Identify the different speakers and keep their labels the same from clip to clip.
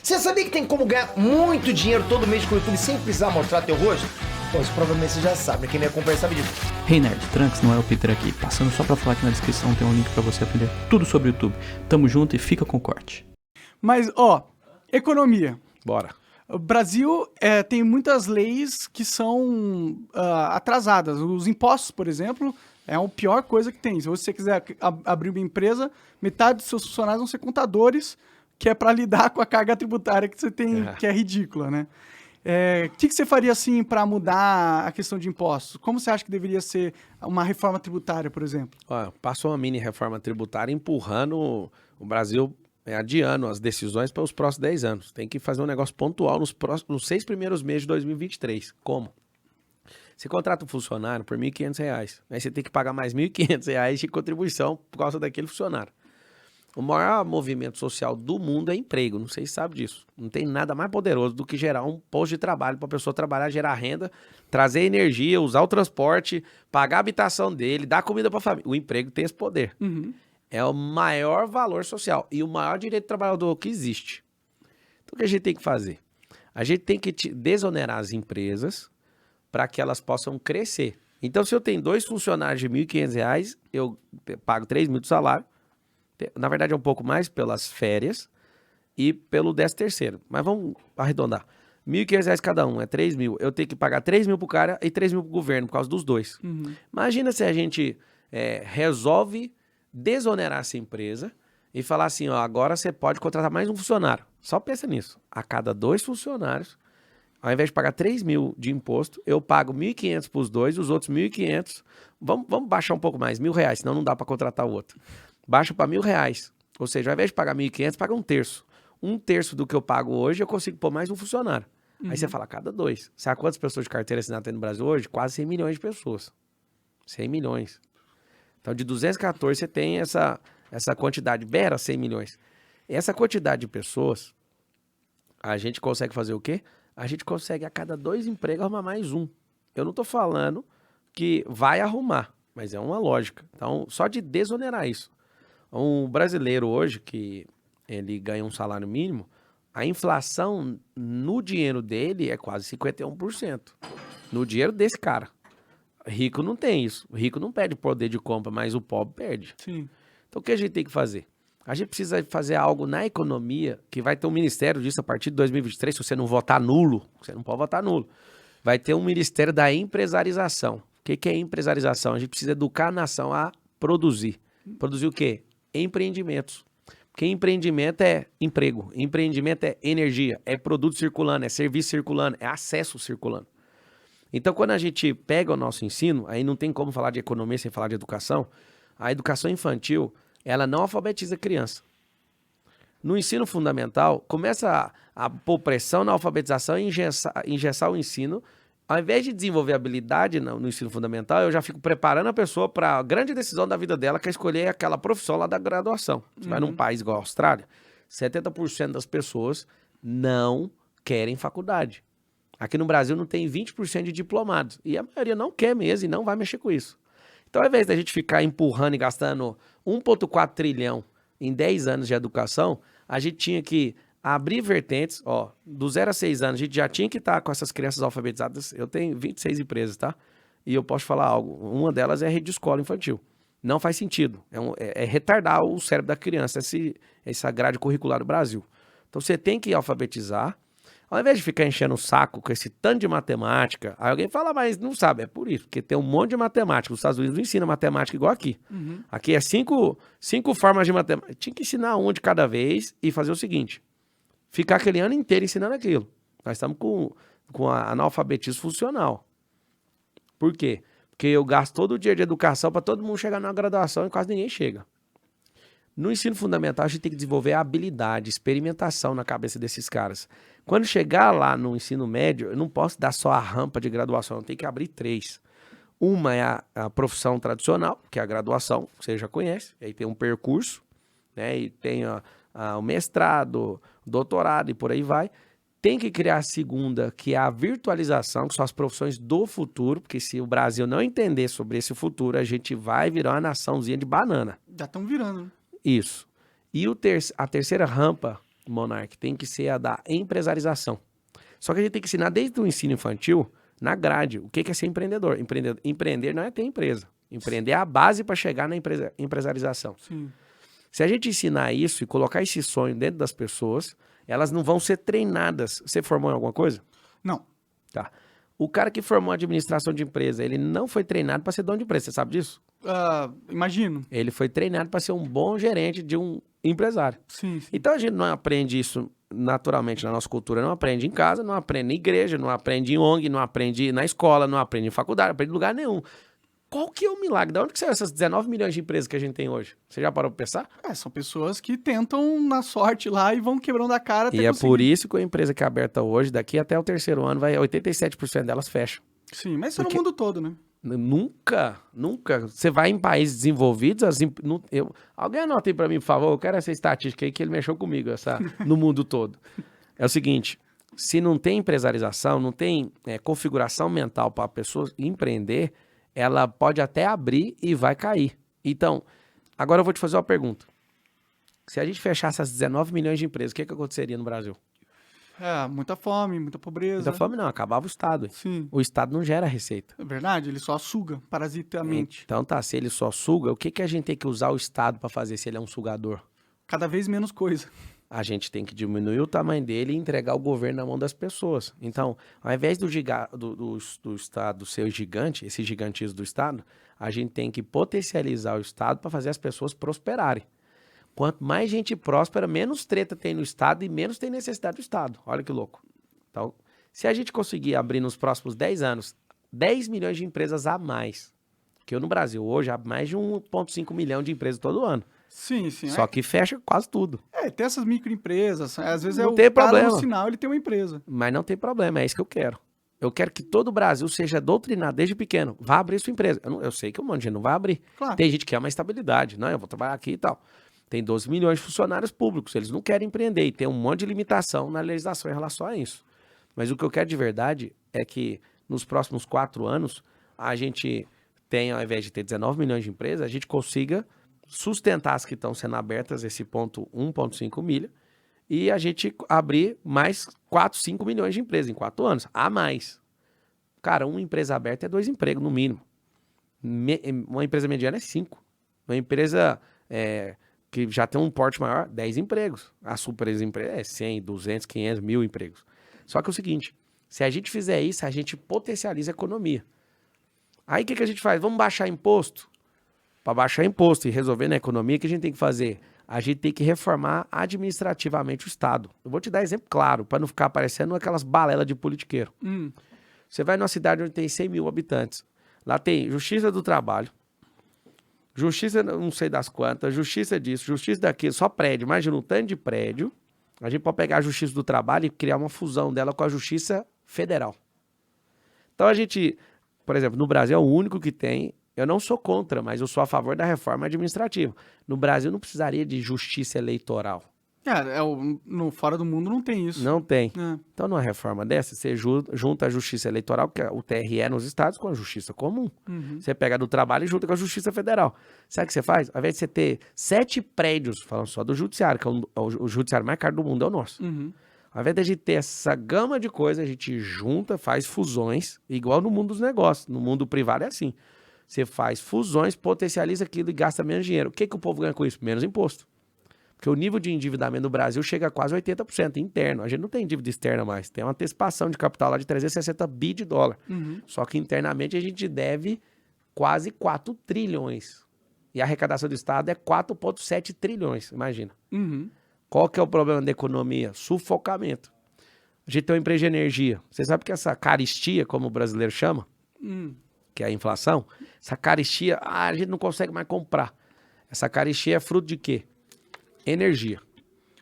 Speaker 1: Você sabia que tem como ganhar muito dinheiro todo mês com o YouTube sem precisar mostrar teu rosto? Pô, isso provavelmente você já sabe, quem me acompanha sabe disso.
Speaker 2: Hey Nerd, Trunks, não é o Peter aqui. Passando só pra falar que na descrição tem um link pra você aprender tudo sobre o YouTube. Tamo junto e fica com o corte.
Speaker 3: Mas, ó, economia.
Speaker 4: Bora.
Speaker 3: O Brasil tem muitas leis que são atrasadas. Os impostos, por exemplo, é a pior coisa que tem. Se você quiser abrir uma empresa, metade dos seus funcionários vão ser contadores, que é para lidar com a carga tributária que você tem, que é ridícula, né? O que você faria, assim, para mudar a questão de impostos? Como você acha que deveria ser uma reforma tributária, por exemplo?
Speaker 4: Passou uma mini reforma tributária empurrando o Brasil, adiando as decisões para os próximos 10 anos. Tem que fazer um negócio pontual nos 6 primeiros meses de 2023. Como? Você contrata um funcionário por R$ 1.500, aí você tem que pagar mais R$ 1.500 de contribuição por causa daquele funcionário. O maior movimento social do mundo é emprego, não sei se sabe disso. Não tem nada mais poderoso do que gerar um posto de trabalho para a pessoa trabalhar, gerar renda, trazer energia, usar o transporte, pagar a habitação dele, dar comida para a família. O emprego tem esse poder.
Speaker 3: Uhum.
Speaker 4: É o maior valor social e o maior direito do trabalhador que existe. Então o que a gente tem que fazer? A gente tem que desonerar as empresas para que elas possam crescer. Então se eu tenho 2 funcionários de R$ 1.500, eu pago R$ 3.000 de salário. Na verdade é um pouco mais pelas férias e pelo 13º. Mas vamos arredondar. R$ 1.500 cada um, é 3.000. Eu tenho que pagar 3.000 pro cara e 3.000 pro governo, por causa dos 2.
Speaker 3: Uhum.
Speaker 4: Imagina se a gente resolve desonerar essa empresa e falar assim, ó, agora você pode contratar mais um funcionário. Só pensa nisso. A cada 2 funcionários, ao invés de pagar 3.000 de imposto, eu pago 1.500 pros 2, os outros 1.500. Vamos baixar um pouco mais, R$ 1.000, senão não dá para contratar o outro. Baixa para R$ 1.000. Ou seja, ao invés de pagar 1.500, paga 1/3. 1/3 do que eu pago hoje, eu consigo pôr mais um funcionário.
Speaker 3: Uhum.
Speaker 4: Aí você fala, cada 2. Sabe quantas pessoas de carteira assinada tem no Brasil hoje? Quase 100 milhões de pessoas. 100 milhões. Então, de 214, você tem essa quantidade. Beira 100 milhões. Essa quantidade de pessoas, a gente consegue fazer o quê? A gente consegue, a cada 2 empregos, arrumar mais um. Eu não estou falando que vai arrumar, mas é uma lógica. Então, só de desonerar isso. Um brasileiro hoje, que ele ganha um salário mínimo, a inflação no dinheiro dele é quase 51%. No dinheiro desse cara. Rico não tem isso. O rico não perde poder de compra, mas o pobre perde.
Speaker 3: Sim.
Speaker 4: Então, o que a gente tem que fazer? A gente precisa fazer algo na economia, que vai ter um ministério disso a partir de 2023, se você não votar nulo, você não pode votar nulo. Vai ter um ministério da empresarização. O que é empresarização? A gente precisa educar a nação a produzir. Produzir o quê? Empreendimentos. Porque empreendimento é emprego, empreendimento é energia, é produto circulando, é serviço circulando, é acesso circulando. Então, quando a gente pega o nosso ensino, aí não tem como falar de economia sem falar de educação, a educação infantil, ela não alfabetiza a criança. No ensino fundamental, começa a pôr pressão na alfabetização e engessar o ensino. Ao invés de desenvolver habilidade no ensino fundamental, eu já fico preparando a pessoa para a grande decisão da vida dela, que é escolher aquela profissão lá da graduação. Você vai num país igual a Austrália, 70% das pessoas não querem faculdade. Aqui no Brasil não tem 20% de diplomados. E a maioria não quer mesmo e não vai mexer com isso. Então, ao invés da gente ficar empurrando e gastando 1,4 trilhão em 10 anos de educação, a gente tinha que abrir vertentes, do 0 a 6 anos, a gente já tinha que estar com essas crianças alfabetizadas. Eu tenho 26 empresas, tá? E eu posso falar algo. Uma delas é a rede de escola infantil. Não faz sentido. É retardar o cérebro da criança, essa grade curricular do Brasil. Então, você tem que alfabetizar. Ao invés de ficar enchendo o saco com esse tanto de matemática, aí alguém fala, mas não sabe. É por isso, porque tem um monte de matemática. Os Estados Unidos não ensinam matemática igual aqui.
Speaker 3: Uhum.
Speaker 4: Aqui é 5 formas de matemática. Tinha que ensinar uma de cada vez e fazer o seguinte. Ficar aquele ano inteiro ensinando aquilo. Nós estamos com analfabetismo funcional. Por quê? Porque eu gasto todo o dia de educação para todo mundo chegar na graduação e quase ninguém chega. No ensino fundamental, a gente tem que desenvolver a habilidade, experimentação na cabeça desses caras. Quando chegar lá no ensino médio, eu não posso dar só a rampa de graduação, eu tenho que abrir 3. Uma é a profissão tradicional, que é a graduação, que você já conhece, aí tem um percurso, né, e tem o mestrado, doutorado e por aí vai. Tem que criar a segunda, que é a virtualização, que são as profissões do futuro, porque se o Brasil não entender sobre esse futuro, a gente vai virar uma naçãozinha de banana.
Speaker 3: Já estão virando, né?
Speaker 4: Isso. E a terceira rampa Monark, tem que ser a da empresarização. Só que a gente tem que ensinar desde o ensino infantil, na grade, o que é ser empreendedor. Empreender não é ter empresa. Empreender é a base para chegar na empresarização.
Speaker 3: Sim.
Speaker 4: Se a gente ensinar isso e colocar esse sonho dentro das pessoas, elas não vão ser treinadas. Você formou em alguma coisa?
Speaker 3: Não.
Speaker 4: Tá. O cara que formou administração de empresa, ele não foi treinado para ser dono de empresa. Você sabe disso?
Speaker 3: Imagino.
Speaker 4: Ele foi treinado para ser um bom gerente de um empresário.
Speaker 3: Sim.
Speaker 4: Então a gente não aprende isso naturalmente na nossa cultura, não aprende em casa, não aprende na igreja, não aprende em ONG, não aprende na escola, não aprende em faculdade, não aprende em lugar nenhum. Qual que é o milagre? De onde que saiu essas 19 milhões de empresas que a gente tem hoje? Você já parou pra pensar?
Speaker 3: São pessoas que tentam na sorte lá e vão quebrando a cara até
Speaker 4: E é
Speaker 3: conseguir.
Speaker 4: por isso que a empresa que é aberta hoje, daqui até o 3º ano, 87% delas fecham.
Speaker 3: Sim, mas isso é no mundo todo, né?
Speaker 4: Nunca. Você vai em países desenvolvidos, alguém anota aí pra mim, por favor, eu quero essa estatística aí que ele mexeu comigo, no mundo todo. É o seguinte, se não tem empresarização, não tem configuração mental para a pessoa empreender, ela pode até abrir e vai cair. Então, agora eu vou te fazer uma pergunta. Se a gente fechasse as 19 milhões de empresas, o que aconteceria no Brasil?
Speaker 3: Muita fome, muita pobreza.
Speaker 4: Muita fome não, acabava o Estado.
Speaker 3: Sim.
Speaker 4: O Estado não gera receita.
Speaker 3: É verdade, ele só suga parasitamente.
Speaker 4: Então tá, se ele só suga, o que a gente tem que usar o Estado para fazer se ele é um sugador?
Speaker 3: Cada vez menos coisa.
Speaker 4: A gente tem que diminuir o tamanho dele e entregar o governo na mão das pessoas. Então, ao invés do Estado ser gigante, esse gigantismo do Estado, a gente tem que potencializar o Estado para fazer as pessoas prosperarem. Quanto mais gente próspera, menos treta tem no Estado e menos tem necessidade do Estado. Olha que louco. Então, se a gente conseguir abrir nos próximos 10 anos 10 milhões de empresas a mais, que eu no Brasil hoje há mais de 1,5 milhão de empresas todo ano.
Speaker 3: Sim.
Speaker 4: Só que fecha quase tudo.
Speaker 3: Tem essas microempresas, às vezes
Speaker 4: Não
Speaker 3: o
Speaker 4: tem
Speaker 3: cara
Speaker 4: problema.
Speaker 3: no sinal, ele tem uma empresa.
Speaker 4: Mas não tem problema, é isso que eu quero. Eu quero que todo o Brasil seja doutrinado desde pequeno. Vá abrir sua empresa. Eu sei que um monte de gente não vai abrir.
Speaker 3: Claro.
Speaker 4: Tem gente que quer uma estabilidade. Não, eu vou trabalhar aqui e tal. Tem 12 milhões de funcionários públicos. Eles não querem empreender. E tem um monte de limitação na legislação em relação a isso. Mas o que eu quero de verdade é que nos próximos 4 anos, a gente tenha, ao invés de ter 19 milhões de empresas, a gente consiga sustentar as que estão sendo abertas, esse ponto 1,5 milha, e a gente abrir mais 4, 5 milhões de empresas em 4 anos, a mais. Cara, uma empresa aberta é 2 empregos, no mínimo. Uma empresa mediana é 5. Uma empresa que já tem um porte maior, 10 empregos. A super empresa é 100, 200, 500, 1.000 empregos. Só que é o seguinte, se a gente fizer isso, a gente potencializa a economia. Aí o que a gente faz? Vamos baixar imposto? Para baixar imposto e resolver na economia, o que a gente tem que fazer? A gente tem que reformar administrativamente o Estado. Eu vou te dar exemplo claro, para não ficar parecendo aquelas balelas de politiqueiro. Você vai numa cidade onde tem 100 mil habitantes. Lá tem Justiça do Trabalho, Justiça não sei das quantas, Justiça disso, Justiça daquilo, só prédio. Imagina um tanto de prédio. A gente pode pegar a Justiça do Trabalho e criar uma fusão dela com a Justiça Federal. Então a gente, por exemplo, no Brasil é o único que tem. Eu não sou contra, mas eu sou a favor da reforma administrativa. No Brasil não precisaria de justiça eleitoral.
Speaker 3: No fora do mundo não tem isso.
Speaker 4: Não tem.
Speaker 3: É.
Speaker 4: Então, numa reforma dessa, você junta a justiça eleitoral, que é o TRE nos estados, com a justiça comum. Você pega do trabalho e junta com a justiça federal. Sabe o que você faz? Ao invés de você ter 7 prédios, falando só do judiciário, que é o judiciário mais caro do mundo, é o nosso. Ao invés de a gente ter essa gama de coisas, a gente junta, faz fusões, igual no mundo dos negócios. No mundo privado é assim. Você faz fusões, potencializa aquilo e gasta menos dinheiro. O que o povo ganha com isso? Menos imposto. Porque o nível de endividamento do Brasil chega a quase 80% interno. A gente não tem dívida externa mais. Tem uma antecipação de capital lá de 360 bi de dólar. Só que internamente a gente deve quase 4 trilhões. E a arrecadação do Estado é 4,7 trilhões, imagina. Qual que é o problema da economia? Sufocamento. A gente tem uma empresa de energia. Você sabe que essa caristia, como o brasileiro chama, que é a inflação, essa caristia, a gente não consegue mais comprar. Essa caristia é fruto de quê? Energia.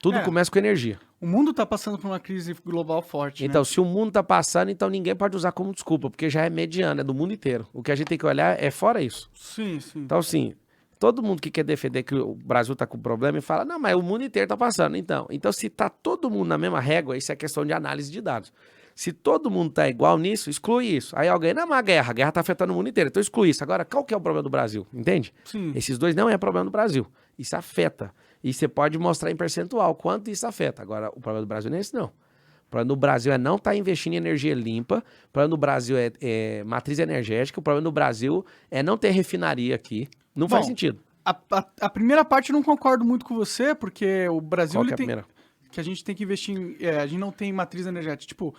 Speaker 4: Tudo começa com energia.
Speaker 3: O mundo está passando por uma crise global forte,
Speaker 4: Então,
Speaker 3: né?
Speaker 4: se o mundo está passando, então ninguém pode usar como desculpa, porque já é mediana, é do mundo inteiro. O que a gente tem que olhar é fora isso.
Speaker 3: Sim.
Speaker 4: Então, assim, todo mundo que quer defender que o Brasil está com problema e fala, não, mas o mundo inteiro está passando. Então, se está todo mundo na mesma régua, isso é questão de análise de dados. Se todo mundo está igual nisso, exclui isso. Aí alguém, não, mas a guerra está afetando o mundo inteiro, então exclui isso. Agora, qual que é o problema do Brasil? Entende?
Speaker 3: Sim.
Speaker 4: Esses dois não é problema do Brasil. Isso afeta. E você pode mostrar em percentual quanto isso afeta. Agora, o problema do Brasil não é esse, não. O problema do Brasil é não estar investindo em energia limpa. O problema do Brasil é matriz energética. O problema do Brasil é não ter refinaria aqui. Não faz
Speaker 3: Bom,
Speaker 4: sentido.
Speaker 3: A primeira parte eu não concordo muito com você, porque o Brasil
Speaker 4: Qual que
Speaker 3: ele
Speaker 4: é a
Speaker 3: tem...
Speaker 4: primeira?
Speaker 3: Que a gente tem que investir em... a gente não tem matriz energética. Tipo,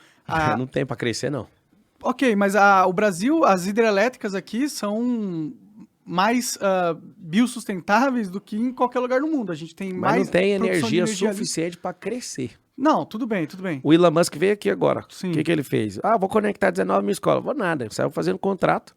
Speaker 4: Não tem pra crescer, não.
Speaker 3: ok, mas o Brasil, as hidrelétricas aqui são mais biossustentáveis do que em qualquer lugar do mundo. A gente tem
Speaker 4: Mas
Speaker 3: mais
Speaker 4: não tem
Speaker 3: produção de
Speaker 4: energia
Speaker 3: ali.
Speaker 4: suficiente pra crescer.
Speaker 3: Não, tudo bem, tudo bem.
Speaker 4: O Elon Musk veio aqui agora.
Speaker 3: Sim.
Speaker 4: O que ele fez? Vou conectar 19 mil escolas. Vou nada. Ele saiu fazendo contrato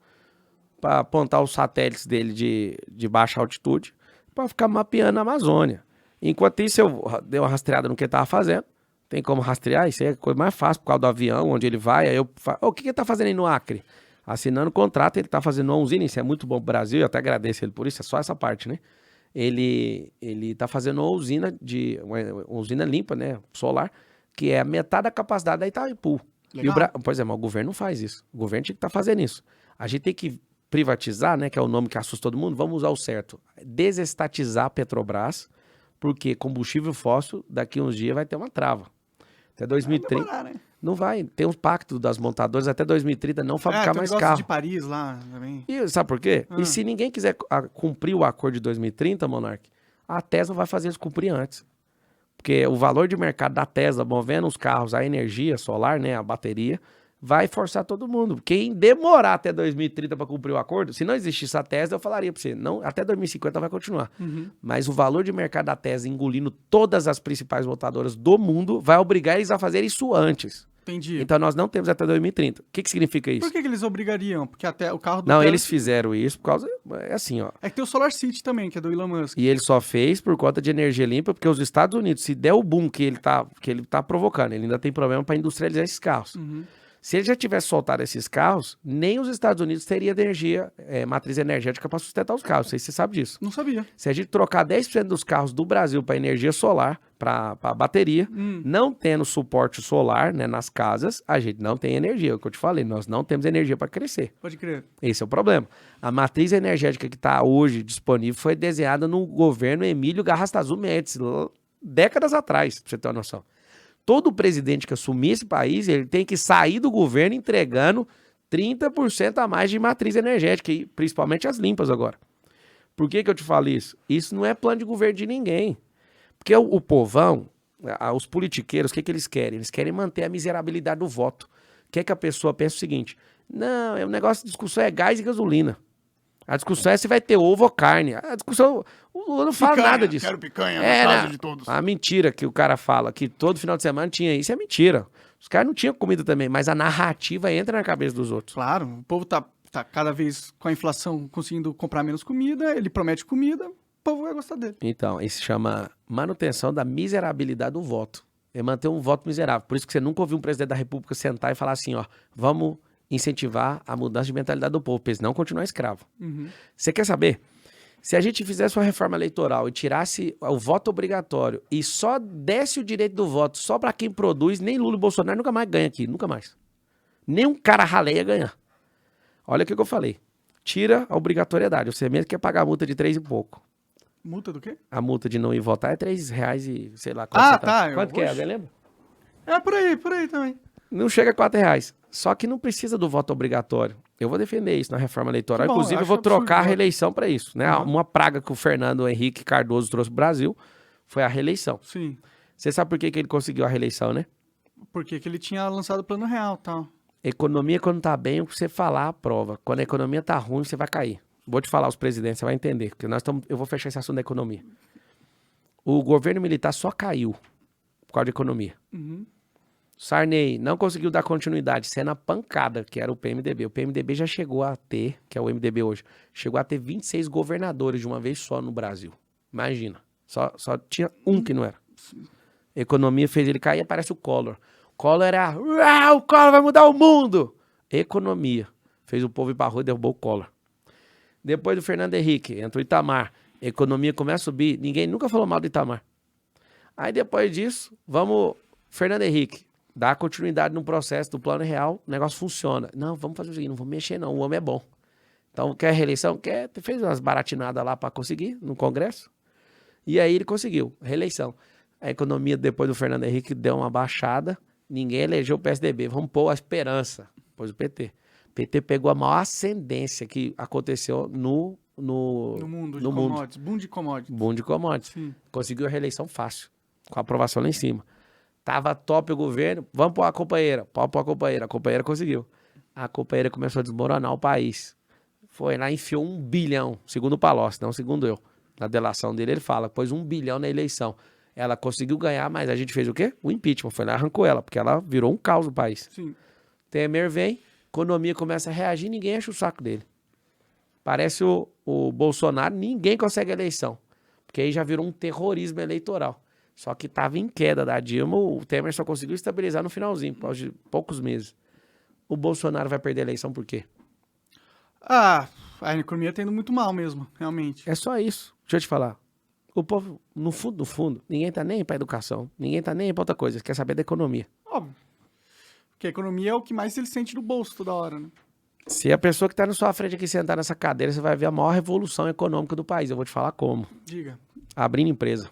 Speaker 4: para apontar os satélites dele de baixa altitude para ficar mapeando a Amazônia. Enquanto isso, eu dei uma rastreada no que ele estava fazendo. Tem como rastrear? Isso é a coisa mais fácil por causa do avião, onde ele vai. Aí eu falo, o que ele está fazendo aí no Acre? Assinando contrato, ele está fazendo uma usina. Isso é muito bom pro Brasil, eu até agradeço ele por isso, é só essa parte, né? Ele tá fazendo uma usina limpa, né, solar, que é a metade da capacidade da Itaipu.
Speaker 3: Legal.
Speaker 4: Pois é, mas o governo não faz isso. O governo tinha que estar fazendo isso. A gente tem que privatizar, né, que é o nome que assusta todo mundo, vamos usar o certo. Desestatizar a Petrobras, porque combustível fóssil, daqui uns dias vai ter uma trava. Até 2030...
Speaker 3: Vai demorar, né?
Speaker 4: Não vai. Tem um pacto das montadoras até 2030 não fabricar
Speaker 3: tem
Speaker 4: mais
Speaker 3: o negócio
Speaker 4: carro.
Speaker 3: de Paris lá também.
Speaker 4: E sabe por quê? E se ninguém quiser cumprir o acordo de 2030, Monark, a Tesla vai fazer isso cumprir antes. Porque o valor de mercado da Tesla, movendo os carros, a energia solar, né, a bateria, vai forçar todo mundo. Quem demorar até 2030 para cumprir o acordo, se não existisse a Tesla, eu falaria para você, não, até 2050 vai continuar. Mas o valor de mercado da Tesla, engolindo todas as principais montadoras do mundo, vai obrigar eles a fazer isso antes.
Speaker 3: Entendi.
Speaker 4: Então nós não temos até 2030. O que significa isso?
Speaker 3: Por que eles obrigariam? Porque até o carro do
Speaker 4: Não,
Speaker 3: Tesla-
Speaker 4: eles fizeram isso por causa... É assim, ó.
Speaker 3: É que tem o Solar City também, que é do Elon Musk.
Speaker 4: E ele só fez por conta de energia limpa, porque os Estados Unidos, se der o boom que ele tá provocando, ele ainda tem problema para industrializar esses carros. Se ele já tivesse soltado esses carros, nem os Estados Unidos teria energia, matriz energética para sustentar os carros. Não sei se você sabe disso.
Speaker 3: Não sabia.
Speaker 4: Se a gente trocar 10% dos carros do Brasil para energia solar, para bateria, não tendo suporte solar, né, nas casas, a gente não tem energia. É o que eu te falei, nós não temos energia para crescer.
Speaker 3: Pode crer.
Speaker 4: Esse é o problema. A matriz energética que está hoje disponível foi desenhada no governo Emílio Garrastazu Médici, décadas atrás, para você ter uma noção. Todo presidente que assumir esse país, ele tem que sair do governo entregando 30% a mais de matriz energética, e principalmente as limpas agora. Por que eu te falo isso? Isso não é plano de governo de ninguém. Porque o povão, os politiqueiros, o que eles querem? Eles querem manter a miserabilidade do voto. Quer que a pessoa pense o seguinte, não, o negócio de discussão é gás e gasolina. A discussão é se vai ter ovo ou carne. A discussão, o Lula não fala nada disso.
Speaker 3: Quero picanha, no caso de todos.
Speaker 4: A mentira que o cara fala, que todo final de semana tinha isso, é mentira. Os caras não tinham comida também, mas a narrativa entra na cabeça dos outros.
Speaker 3: Claro, o povo tá cada vez com a inflação conseguindo comprar menos comida, ele promete comida, o povo vai gostar dele.
Speaker 4: Então, isso se chama manutenção da miserabilidade do voto. É manter um voto miserável. Por isso que você nunca ouviu um presidente da República sentar e falar assim, ó, vamos incentivar a mudança de mentalidade do povo, para eles não continuar escravo. Você quer saber? Se a gente fizesse uma reforma eleitoral e tirasse o voto obrigatório e só desse o direito do voto só para quem produz, nem Lula e Bolsonaro nunca mais ganha aqui, nunca mais. Nem um cara ralé ia ganhar. Olha o que eu falei. Tira a obrigatoriedade. Você mesmo quer pagar a multa de 3 e pouco.
Speaker 3: Multa do quê?
Speaker 4: A multa de não ir votar é R$3 e sei lá.
Speaker 3: Tá.
Speaker 4: Quanto que é? Alguém lembra?
Speaker 3: É por aí também.
Speaker 4: Não chega a R$4. Só que não precisa do voto obrigatório. Eu vou defender isso na reforma eleitoral.
Speaker 3: Que bom,
Speaker 4: Inclusive, eu
Speaker 3: acho
Speaker 4: vou trocar a
Speaker 3: absurdo.
Speaker 4: reeleição para isso. Né? Uma praga que o Fernando Henrique Cardoso trouxe pro Brasil foi a reeleição.
Speaker 3: Sim.
Speaker 4: Você sabe por que ele conseguiu a reeleição, né?
Speaker 3: Porque que ele tinha lançado o plano real e tal.
Speaker 4: Economia, quando tá bem, o que você falar, aprova. Quando a economia tá ruim, você vai cair. Vou te falar os presidentes, você vai entender. Porque eu vou fechar esse assunto da economia. O governo militar só caiu por causa da economia. Sarney não conseguiu dar continuidade, sendo a pancada, que era o PMDB. O PMDB já chegou a ter, que é o MDB hoje, chegou a ter 26 governadores de uma vez só no Brasil. Imagina. Só tinha um que não era. Economia fez ele cair, aparece o Collor. Collor era, o Collor vai mudar o mundo. Economia. Fez o povo ir pra rua e derrubou o Collor. Depois do Fernando Henrique, entra o Itamar. Economia começa a subir. Ninguém nunca falou mal do Itamar. Aí depois disso, Fernando Henrique. Dá continuidade no processo do plano real, o negócio funciona. Não, vamos fazer o seguinte, não vamos mexer não, o homem é bom. Então, quer reeleição? Fez umas baratinadas lá para conseguir, no Congresso. E aí ele conseguiu, reeleição. A economia depois do Fernando Henrique deu uma baixada, ninguém elegeu o PSDB. Vamos pôr a Esperança, pôs o PT. O PT pegou a maior ascendência que aconteceu no
Speaker 3: mundo de commodities. Boom de commodities.
Speaker 4: Boom de commodities.
Speaker 3: Sim.
Speaker 4: Conseguiu a reeleição fácil, com a aprovação lá em cima. Tava top o governo, vamos pôr a companheira. Pode pôr a companheira conseguiu. A companheira começou a desmoronar o país. Foi lá, enfiou 1 bilhão, segundo o Palocci, não segundo eu. Na delação dele, ele fala, pôs 1 bilhão na eleição. Ela conseguiu ganhar, mas a gente fez o quê? O impeachment. Foi lá e arrancou ela, porque ela virou um caos no país.
Speaker 3: Sim.
Speaker 4: Temer vem, economia começa a reagir, ninguém enche o saco dele. Parece o Bolsonaro, ninguém consegue eleição. Porque aí já virou um terrorismo eleitoral. Só que estava em queda da Dilma, o Temer só conseguiu estabilizar no finalzinho, por causa de poucos meses. O Bolsonaro vai perder a eleição por quê?
Speaker 3: Ah, a economia tá indo muito mal mesmo, realmente.
Speaker 4: É só isso. Deixa eu te falar. O povo, no fundo, ninguém tá nem aí pra educação, ninguém tá nem aí pra outra coisa, quer saber da economia.
Speaker 3: Óbvio. Porque a economia é o que mais ele sente no bolso toda hora, né?
Speaker 4: Se a pessoa que tá na sua frente aqui sentar nessa cadeira, você vai ver a maior revolução econômica do país. Eu vou te falar como.
Speaker 3: Diga.
Speaker 4: Abrindo empresa.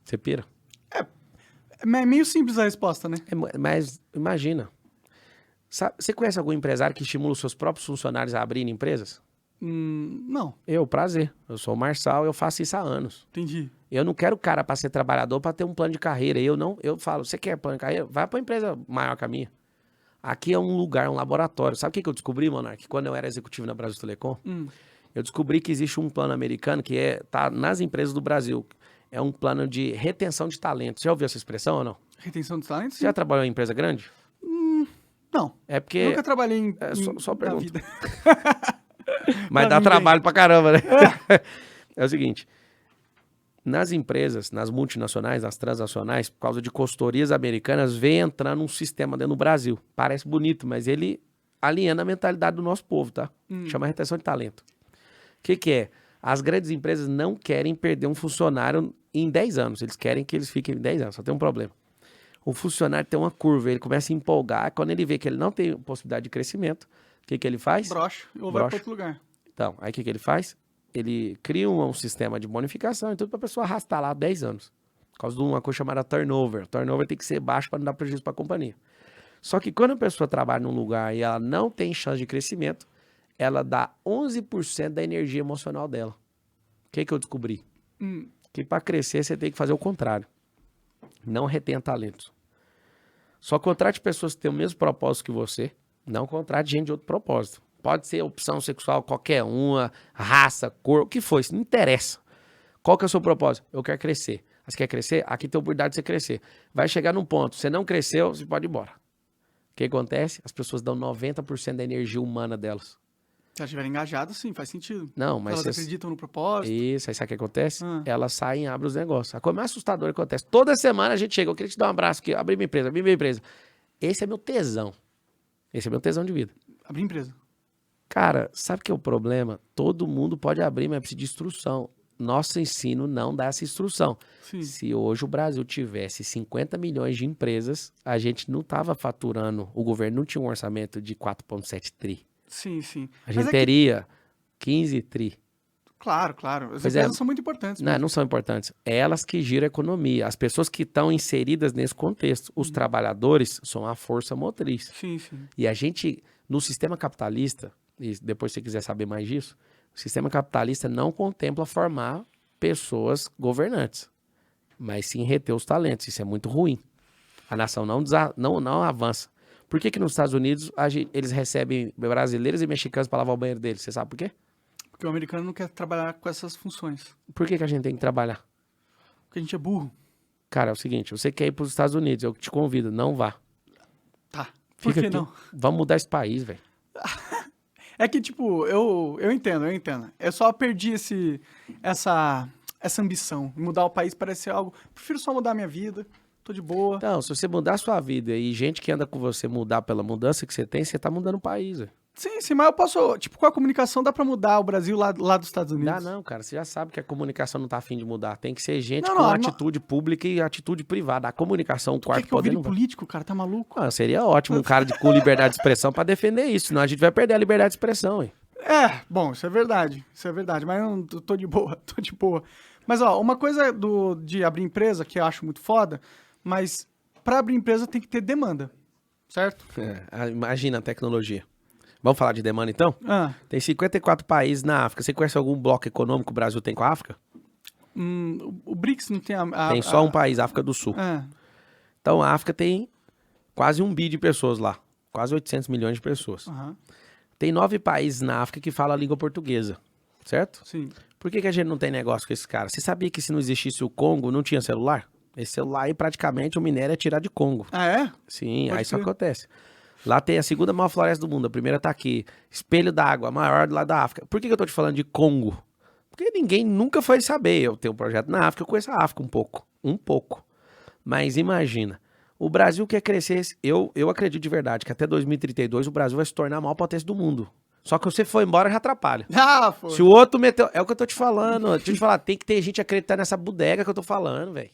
Speaker 4: Você pira?
Speaker 3: É meio simples a resposta, né?
Speaker 4: Mas imagina. Você conhece algum empresário que estimula os seus próprios funcionários a abrirem empresas?
Speaker 3: Não,
Speaker 4: Prazer. Eu sou o Marçal, eu faço isso há anos.
Speaker 3: entendi.
Speaker 4: Eu não quero o cara para ser trabalhador, para ter um plano de carreira. Eu falo, você quer plano de carreira? Vai para uma empresa maior que a minha. Aqui é um lugar, um laboratório. Sabe o que eu descobri, Monark? Quando eu era executivo na Brasil Telecom, eu descobri que existe um plano americano que tá nas empresas do Brasil. É um plano de retenção de talentos. Já ouviu essa expressão ou não?
Speaker 3: Retenção de talentos?
Speaker 4: Você já trabalhou em empresa grande?
Speaker 3: Não.
Speaker 4: É porque...
Speaker 3: Nunca trabalhei em
Speaker 4: só
Speaker 3: na
Speaker 4: pergunta.
Speaker 3: vida.
Speaker 4: Mas
Speaker 3: Na
Speaker 4: dá
Speaker 3: vida,
Speaker 4: trabalho pra caramba, né? É o seguinte, nas empresas, nas multinacionais, nas transnacionais, por causa de consultorias americanas, vem entrando um sistema dentro do Brasil. Parece bonito, mas ele aliena a mentalidade do nosso povo, tá? Chama retenção de talento. O que é? As grandes empresas não querem perder um funcionário em 10 anos. Eles querem que eles fiquem em 10 anos. Só tem um problema. O funcionário tem uma curva, ele começa a empolgar. Quando ele vê que ele não tem possibilidade de crescimento, o que ele faz?
Speaker 3: Brocha. Ou vai para outro lugar.
Speaker 4: Então, aí o que ele faz? Ele cria um sistema de bonificação e tudo para a pessoa arrastar lá 10 anos. Por causa de uma coisa chamada turnover. Turnover tem que ser baixo para não dar prejuízo para a companhia. Só que quando a pessoa trabalha num lugar e ela não tem chance de crescimento, ela dá 11% da energia emocional dela. O que eu descobri? Que para crescer você tem que fazer o contrário. Não retenha talentos. Só contrate pessoas que têm o mesmo propósito que você. Não contrate gente de outro propósito. Pode ser opção sexual qualquer uma, raça, cor, o que for, isso não interessa. Qual que é o seu propósito? Eu quero crescer. Você quer crescer? Aqui tem a oportunidade de você crescer. Vai chegar num ponto, você não cresceu, você pode ir embora. O que acontece? As pessoas dão 90% da energia humana delas.
Speaker 3: Se elas estiverem engajadas, sim, faz sentido.
Speaker 4: Não, mas...
Speaker 3: Elas acreditam no propósito.
Speaker 4: Isso, aí sabe o que acontece? Elas saem e abrem os negócios. A coisa mais assustadora que acontece. Toda semana a gente chega, eu queria te dar um abraço aqui, abrir minha empresa. Esse é meu tesão. Esse é meu tesão de vida.
Speaker 3: Abrir empresa.
Speaker 4: Cara, sabe o que é o problema? Todo mundo pode abrir, mas precisa de instrução. Nosso ensino não dá essa instrução.
Speaker 3: Sim.
Speaker 4: Se hoje o Brasil tivesse 50 milhões de empresas, a gente não estava faturando, o governo não tinha um orçamento de 4,7 tri.
Speaker 3: Sim, sim.
Speaker 4: A gente teria 15 tri.
Speaker 3: Claro, claro. As
Speaker 4: Pois
Speaker 3: empresas são muito importantes.
Speaker 4: Não são importantes. É elas que giram a economia. As pessoas que estão inseridas nesse contexto. Os trabalhadores são a força motriz.
Speaker 3: Sim, sim.
Speaker 4: E a gente, no sistema capitalista, e depois se você quiser saber mais disso, o sistema capitalista não contempla formar pessoas governantes, mas sim reter os talentos. Isso é muito ruim. A nação não avança. Por que nos Estados Unidos eles recebem brasileiros e mexicanos para lavar o banheiro deles? Você sabe por quê?
Speaker 3: Porque o americano não quer trabalhar com essas funções.
Speaker 4: Por que a gente tem que trabalhar?
Speaker 3: Porque a gente é burro.
Speaker 4: Cara, é o seguinte, você quer ir para os Estados Unidos, eu te convido, não vá.
Speaker 3: Tá. Por que não?
Speaker 4: Vamos mudar esse país, velho.
Speaker 3: É que, tipo, eu entendo. Eu só perdi essa ambição. Mudar o país parece ser algo... Prefiro só mudar a minha vida, tô de boa.
Speaker 4: Então, se você mudar a sua vida e gente que anda com você mudar pela mudança que você tem, você tá mudando o país, velho.
Speaker 3: Sim, mas eu posso... Tipo, com a comunicação dá pra mudar o Brasil lá dos Estados Unidos.
Speaker 4: Dá não, cara. Você já sabe que a comunicação não tá afim de mudar. Tem que ser gente com atitude pública e atitude privada. A comunicação, o quarto
Speaker 3: poder não vai.
Speaker 4: Quer que eu vire
Speaker 3: político, cara? Tá maluco?
Speaker 4: Seria ótimo um cara com liberdade de expressão pra defender isso. Senão a gente vai perder a liberdade de expressão, hein?
Speaker 3: Bom, isso é verdade. Mas eu tô de boa. Mas, ó, uma coisa de abrir empresa, que eu acho muito foda, mas pra abrir empresa tem que ter demanda, certo?
Speaker 4: Imagina a tecnologia. Vamos falar de demanda, então?
Speaker 3: Ah,
Speaker 4: Tem 54 países na África. Você conhece algum bloco econômico que o Brasil tem com a África?
Speaker 3: o BRICS não tem
Speaker 4: Tem só um país, África do Sul.
Speaker 3: Ah,
Speaker 4: Então, a África tem quase 1 bi de pessoas lá. Quase 800 milhões de pessoas.
Speaker 3: aham,
Speaker 4: Tem 9 países na África que falam a língua portuguesa, certo?
Speaker 3: sim.
Speaker 4: Por que a gente não tem negócio com esses caras? Você sabia que se não existisse o Congo, não tinha celular? Esse celular aí, praticamente, o minério é tirar de Congo.
Speaker 3: Ah, é?
Speaker 4: Sim,
Speaker 3: Pode
Speaker 4: aí isso
Speaker 3: crer.
Speaker 4: acontece. Lá tem a segunda maior floresta do mundo. A primeira tá aqui. Espelho d'água, a maior lá da África. Por que eu tô te falando de Congo? Porque ninguém nunca foi saber. Eu tenho um projeto na África, eu conheço a África um pouco. Um pouco. Mas imagina, o Brasil quer crescer. Eu acredito de verdade que até 2032 o Brasil vai se tornar a maior potência do mundo. Só que você foi embora já atrapalha.
Speaker 3: Ah, pô.
Speaker 4: Se o outro meteu. É o que eu tô te falando. Deixa eu te falar, tem que ter gente acreditar nessa bodega que eu tô falando, velho.